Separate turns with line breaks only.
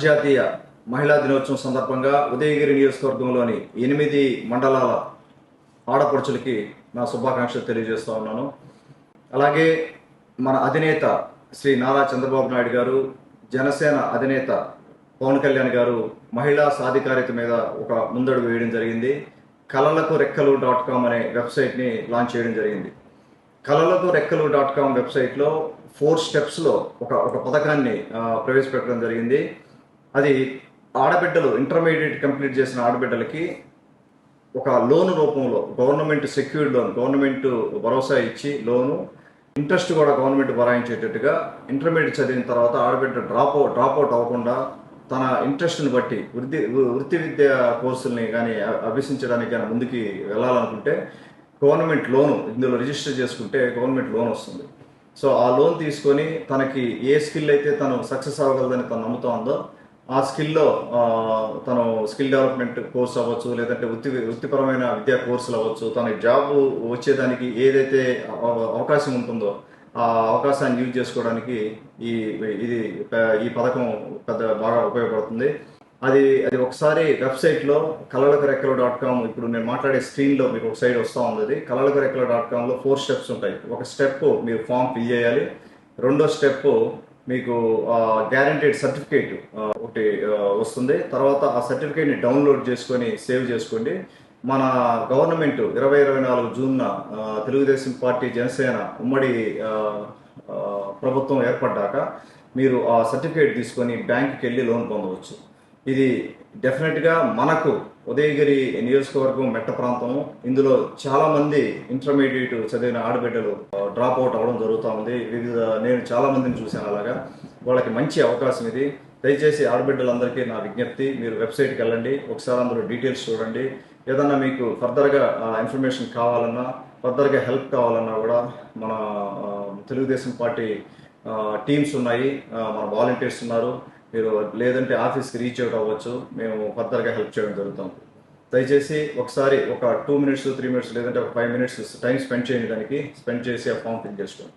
అంతర్జాతీయ మహిళా దినోత్సవం సందర్భంగా ఉదయగిరి నియోజకవర్గంలోని 8 మండలాల ఆడపడుచులకి నా శుభాకాంక్షలు తెలియజేస్తా ఉన్నాను. అలాగే మన అధినేత శ్రీ నారా చంద్రబాబు నాయుడు గారు, జనసేన అధినేత పవన్ కళ్యాణ్ గారు మహిళా సాధికారిత మీద ఒక ముందడుగు వేయడం జరిగింది. కలలకురెక్కలు.com అనే వెబ్సైట్ని లాంచ్ చేయడం జరిగింది. కలలకురెక్కలు.com వెబ్సైట్లో 4 స్టెప్స్లో ఒక పథకాన్ని ప్రవేశపెట్టడం జరిగింది. అది ఆడబిడ్డలు ఇంటర్మీడియట్ కంప్లీట్ చేసిన ఆడబిడ్డలకి ఒక లోను రూపంలో గవర్నమెంట్ సెక్యూర్డ్ లోన్, గవర్నమెంట్ భరోసా ఇచ్చి లోను, ఇంట్రెస్ట్ కూడా గవర్నమెంట్ భరాయించేటట్టుగా ఇంటర్మీడియట్ చదివిన తర్వాత ఆడబిడ్డ డ్రాప్ అవుట్ అవ్వకుండా తన ఇంట్రెస్ట్ని బట్టి వృత్తి విద్యా కోర్సుల్ని కానీ అభ్యసించడానికి కానీ ముందుకి వెళ్ళాలనుకుంటే గవర్నమెంట్ లోను ఇందులో రిజిస్టర్ చేసుకుంటే గవర్నమెంట్ లోన్ వస్తుంది. సో ఆ లోన్ తీసుకొని తనకి ఏ స్కిల్ అయితే తను సక్సెస్ అవ్వగలదని తను నమ్ముతా ఉందో ఆ స్కిల్లో తను స్కిల్ డెవలప్మెంట్ కోర్స్ అవ్వచ్చు, లేదంటే వృత్తిపరమైన విద్యా కోర్సులు అవ్వచ్చు, తనకి జాబ్ వచ్చేదానికి ఏదైతే అవకాశం ఉంటుందో ఆ అవకాశాన్ని యూజ్ చేసుకోవడానికి ఈ పథకం బాగా ఉపయోగపడుతుంది. అది ఒకసారి వెబ్సైట్లో కలలకురెక్కలు.com, ఇప్పుడు నేను మాట్లాడే స్క్రీన్లో మీకు ఒక సైడ్ వస్తూ ఉంది. అది కలలకురెక్కలు.comలో 4 స్టెప్స్ ఉంటాయి. ఒక స్టెప్ మీరు ఫామ్ ఫిల్ చేయాలి. రెండో స్టెప్ మీకు గ్యారంటీడ్ సర్టిఫికేట్ ఒకటి వస్తుంది. తర్వాత ఆ సర్టిఫికేట్ని డౌన్లోడ్ చేసుకొని సేవ్ చేసుకోండి. మన గవర్నమెంట్ 2024 జూన్న తెలుగుదేశం పార్టీ జనసేన ఉమ్మడి ప్రభుత్వం ఏర్పడ్డాక మీరు ఆ సర్టిఫికేట్ తీసుకొని బ్యాంకుకి వెళ్ళి లోన్ పొందవచ్చు. ఇది డెఫినెట్గా మనకు ఉదయగిరి నియోజకవర్గం మెట్ట ప్రాంతం. ఇందులో చాలామంది ఇంటర్మీడియట్ చదివిన ఆడబిడ్డలు డ్రాప్ అవుట్ అవ్వడం జరుగుతూ ఉంది. నేను చాలామందిని చూశాను. అలాగా వాళ్ళకి మంచి అవకాశం ఇది. దయచేసి ఆడబిడ్డలందరికీ నా విజ్ఞప్తి, మీరు వెబ్సైట్కి వెళ్ళండి, ఒకసారి అందులో డీటెయిల్స్ చూడండి. ఏదన్నా మీకు ఫర్దర్గా ఇన్ఫర్మేషన్ కావాలన్నా, ఫర్దర్గా హెల్ప్ కావాలన్నా కూడా మన తెలుగుదేశం పార్టీ టీమ్స్ ఉన్నాయి, మన వాలంటీర్స్ ఉన్నారు. మీరు లేదంటే ఆఫీస్కి రీచ్ అవుట్ అవ్వచ్చు, మేము ఫర్దర్గా హెల్ప్ చేయడం జరుగుతాం. దయచేసి ఒకసారి ఒక 2 minutes 3 minutes లేదంటే ఒక 5 minutes టైం స్పెండ్ చేయండి, దానికి స్పెండ్ చేసి ఆ ఫామ్ ఫిల్ చేసుకోండి.